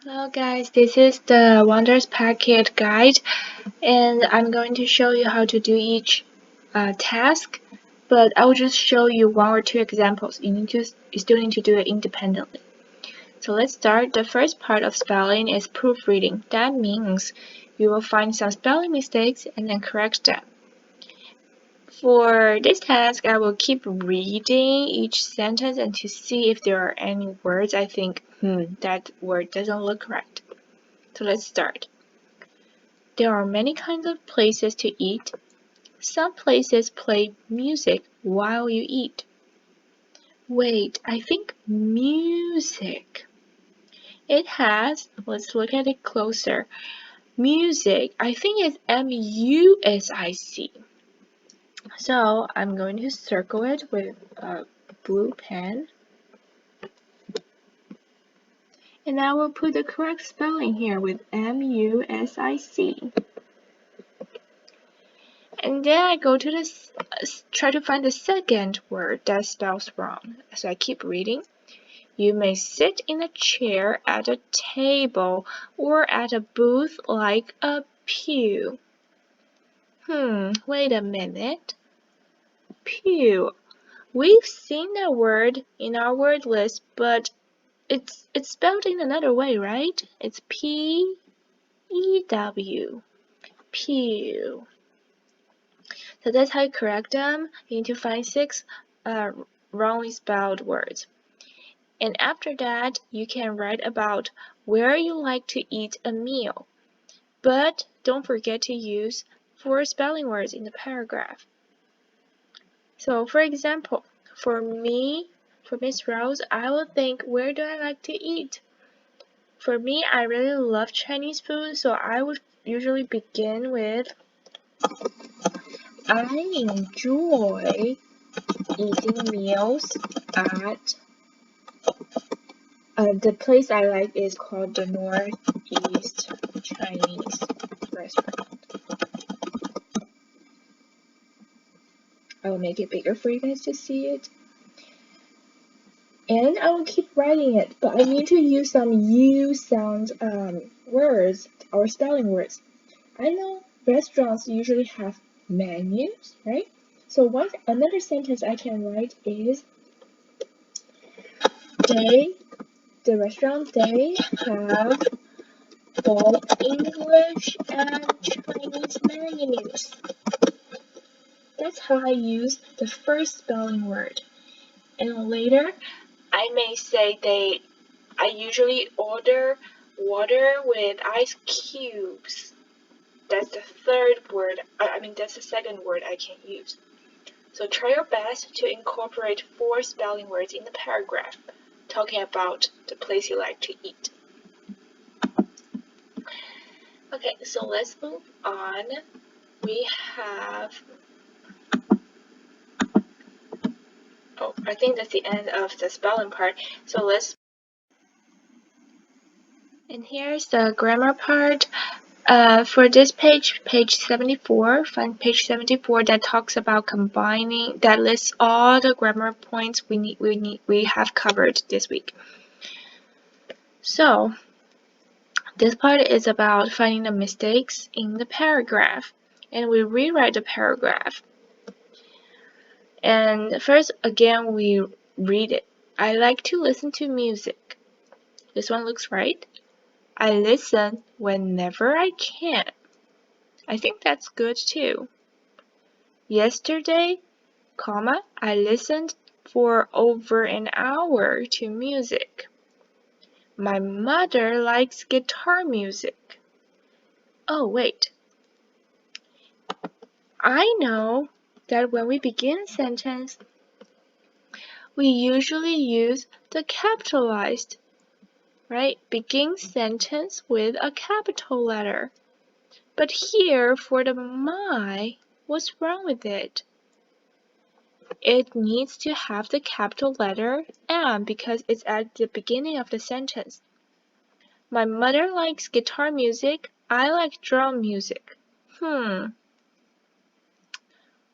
Hello guys, this is the Wonders Packet guide and I'm going to show you how to do each task, but I will just show you one or two examples. You still need to do it independently. So let's start. The first part of spelling is proofreading. That means you will find some spelling mistakes and then correct them. For this task, I will keep reading each sentence and to see if there are any words I think, that word doesn't look correct. So let's start. There are many kinds of places to eat. Some places play music while you eat. Wait, I think music. It has, let's look at it closer. Music, I think it's M-U-S-I-C. So I'm going to circle it with a blue pen. And I will put the correct spelling here with M-U-S-I-C. And then I go to this, try to find the second word that spells wrong. So I keep reading. You may sit in a chair at a table or at a booth like a pew. Wait a minute. Pew. We've seen that word in our word list, but it's spelled in another way, right? It's P-E-W. Pew. So that's how you correct them. You need to find 6 wrongly spelled words. And after that, you can write about where you like to eat a meal. But don't forget to use 4 spelling words in the paragraph. So for example, for me, for Miss Rose, I will think, where do I like to eat? For me, I really love Chinese food, so I would usually begin with, I enjoy eating meals at the place I like is called the Northeast Chinese Restaurant. I will make it bigger for you guys to see it. And I will keep writing it, but I need to use some U sound words or spelling words. I know restaurants usually have menus, right? So another sentence I can write is the restaurant, they have both English and Chinese menus. That's how I use the first spelling word. And later, I may say I usually order water with ice cubes. That's the third word, that's the second word I can use. So try your best to incorporate 4 spelling words in the paragraph, talking about the place you like to eat. Okay, so let's move on. We have, I think that's the end of the spelling part. So and here's the grammar part. For this page 74, find page 74 that talks about combining, that lists all the grammar points we have covered this week. So this part is about finding the mistakes in the paragraph, and we rewrite the paragraph. And first, again, we read it. I like to listen to music. This one looks right. I listen whenever I can. I think that's good too. Yesterday, I listened for over an hour to music. My mother likes guitar music. Oh, wait. I know that when we begin a sentence, we usually use the capitalized, right? Begin sentence with a capital letter. But here, for the my, what's wrong with it? It needs to have the capital letter M because it's at the beginning of the sentence. My mother likes guitar music. I like drum music.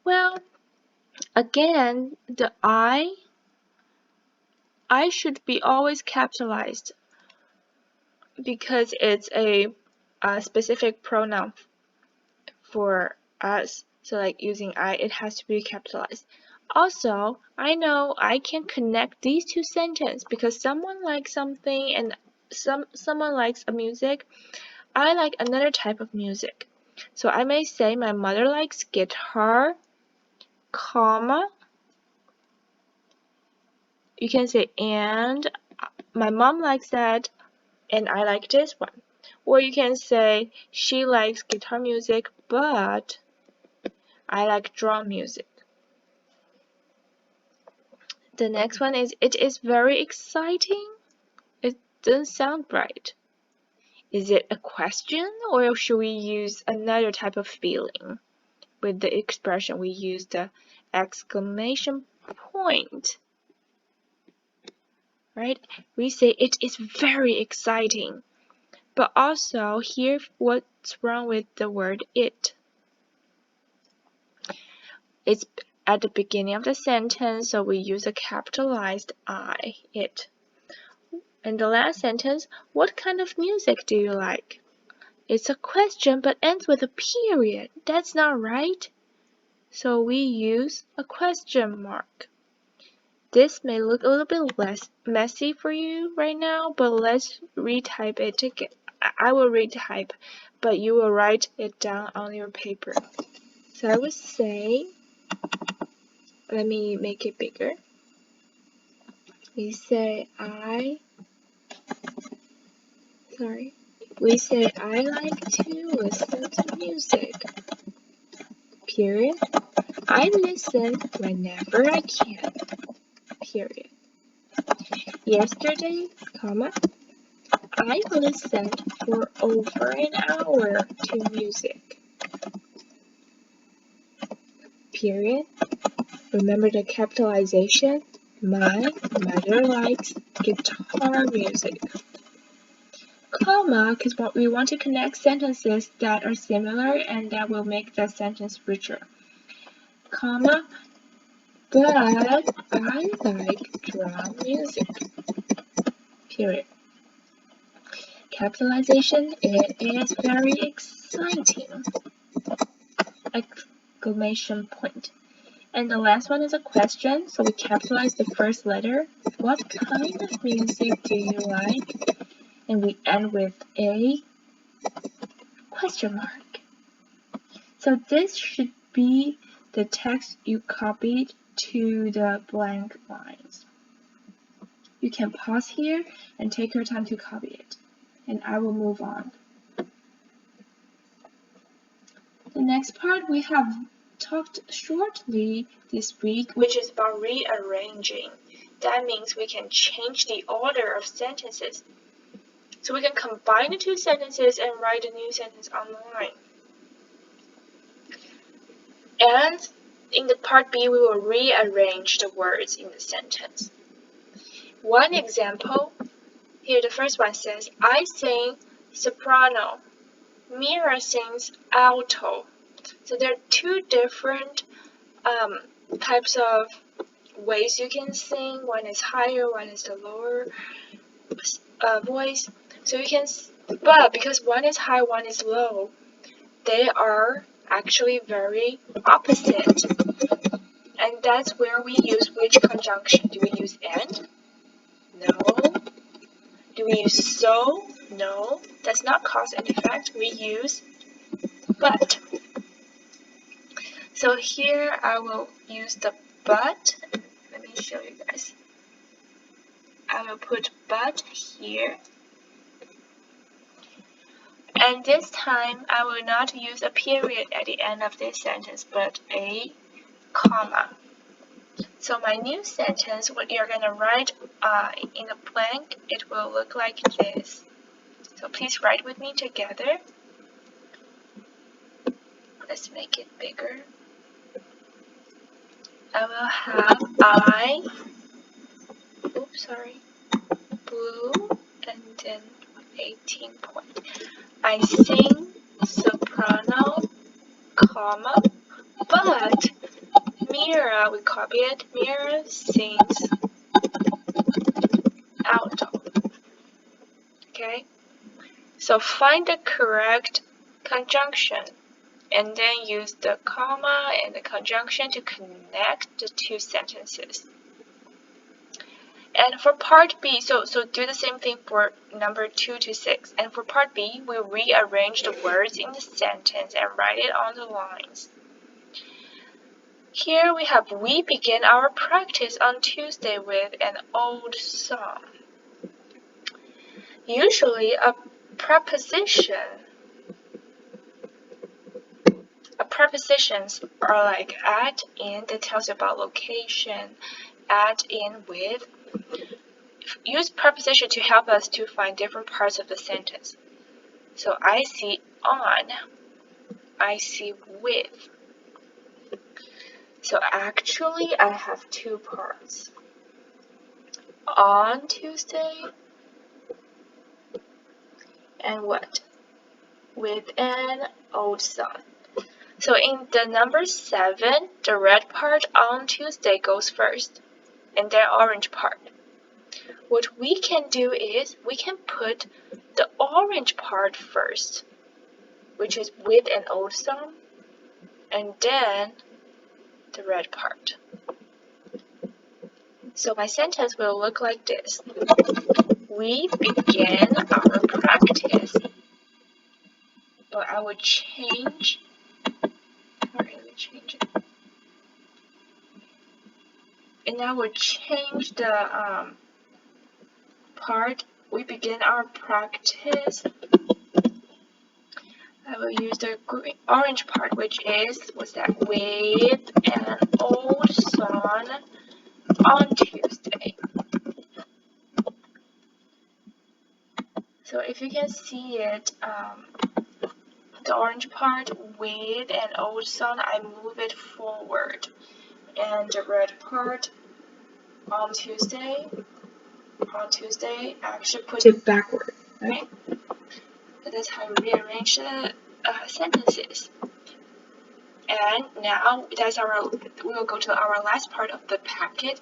Well, again, the I should be always capitalized. because it's a specific pronoun for us. So like using I, it has to be capitalized. Also, I know I can connect these two sentences because someone likes something and someone likes a music. I like another type of music. So I may say my mother likes guitar, comma. You can say and my mom likes that and I like this one. Or you can say she likes guitar music, but I like drum music. The next one is it is very exciting. It doesn't sound right. Is it a question or should we use another type of feeling? With the expression we use the exclamation point. Right? We say it is very exciting. But also here what's wrong with the word it? It's at the beginning of the sentence, so we use a capitalized I, it. In the last sentence, what kind of music do you like? It's a question but ends with a period. That's not right. So we use a question mark. This may look a little bit less messy for you right now, but let's retype it again. I will retype, but you will write it down on your paper. So I would say, let me make it bigger. We say I like to listen to music. Period. I listen whenever I can. Period. Yesterday, comma, I listened for over an hour to music. Period. Remember the capitalization? My mother likes guitar music. Comma, because we want to connect sentences that are similar and that will make the sentence richer. Comma, but I like drum music. Period. Capitalization, it is very exciting. Exclamation point. And the last one is a question, so we capitalize the first letter. What kind of music do you like? And we end with a question mark. So this should be the text you copied to the blank lines. You can pause here and take your time to copy it, and I will move on. The next part we have talked shortly this week, which is about rearranging. That means we can change the order of sentences. So we can combine the two sentences and write a new sentence online. And in the part B, we will rearrange the words in the sentence. One example, here the first one says, I sing soprano. Mira sings alto. So there are two different types of ways you can sing. One is higher, one is the lower voice. So you can, but because one is high, one is low, they are actually very opposite. And that's where we use which conjunction? Do we use and? No. Do we use so? No. That's not cause and effect. We use but. So here I will use the but. Let me show you guys. I will put but here. And this time I will not use a period at the end of this sentence, but a comma. So my new sentence, what you're going to write in a blank, it will look like this. So please write with me together. Let's make it bigger. I will have blue, and then 18 point. I sing soprano, comma, but Mira, we copy it, Mira sings alto. Okay? So find the correct conjunction and then use the comma and the conjunction to connect the two sentences. And for part B, so do the same thing for number 2 to 6. And for part B, we rearrange the words in the sentence and write it on the lines. Here we have, we begin our practice on Tuesday with an old song. Usually prepositions are like at, in, that tells you about location, at, in, with. Use preposition to help us to find different parts of the sentence. So I see on, I see with. So actually I have two parts. On Tuesday and what? With an old song. So in the number 7, the red part on Tuesday goes first, and then orange part. What we can do is we can put the orange part first, which is with an old song, and then the red part. So my sentence will look like this. We begin our practice. But I would change. Alright, let me change it. And I would change the part. We begin our practice. I will use the orange part, which is, what's that? With an old song on Tuesday. So if you can see it, the orange part with an old song, I move it forward. And the red part on Tuesday, I actually put it backward, right? So that's how we rearrange the sentences. And now we will go to our last part of the packet.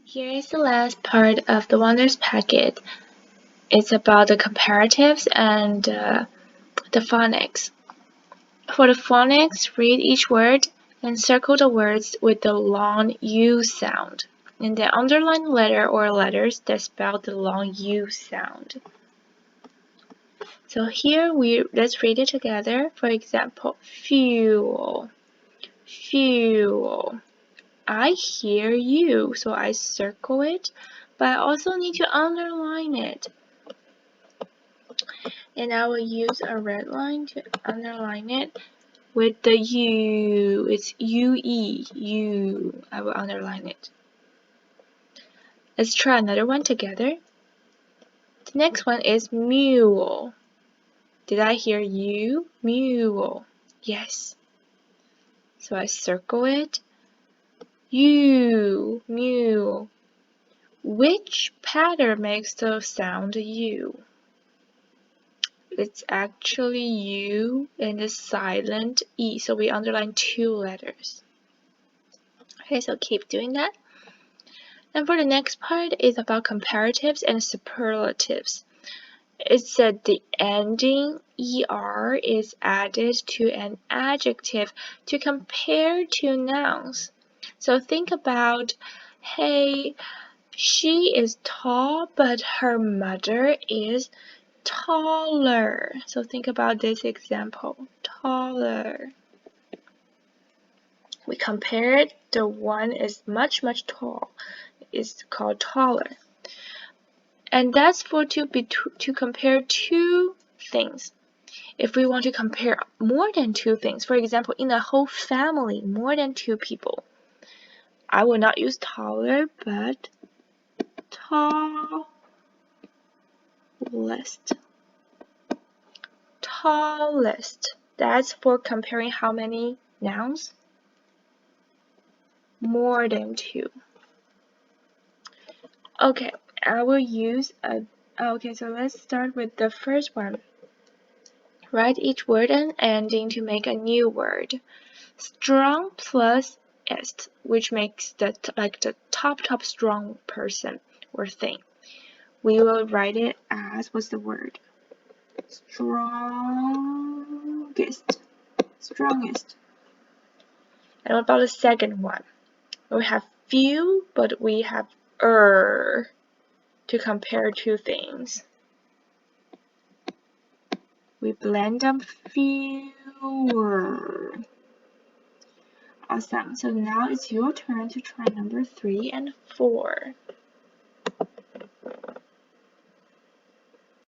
Here is the last part of the Wonders packet. It's about the comparatives and the phonics. For the phonics, read each word and circle the words with the long U sound, and then underline the letter or letters that spell the long U sound. So here let's read it together. For example, fuel, fuel. I hear you, so I circle it, but I also need to underline it. And I will use a red line to underline it with the U. It's UE, U. I will underline it. Let's try another one together. The next one is mule. Did I hear you? Mule. Yes. So I circle it. U, mule. Which pattern makes the sound U? It's actually U and the silent E, so we underline two letters. Okay, so keep doing that. And for the next part is about comparatives and superlatives. It said the ending ER is added to an adjective to compare two nouns. So think about, hey, she is tall, but her mother is taller. So think about this example, taller. We compared, the one is much tall. It's called taller. And that's for to compare two things. If we want to compare more than two things, for example, in a whole family, more than two people, I will not use taller, but tallest. Tallest. That's for comparing how many nouns? More than two. Okay, I will use okay, so let's start with the first one. Write each word and ending to make a new word. Strong plus est, which makes the top strong person or thing. we will write it as, what's the word? Strongest. And what about the second one? We have few, but we have to compare two things. We blend up fewer. Awesome. So now it's your turn to try number 3 and 4.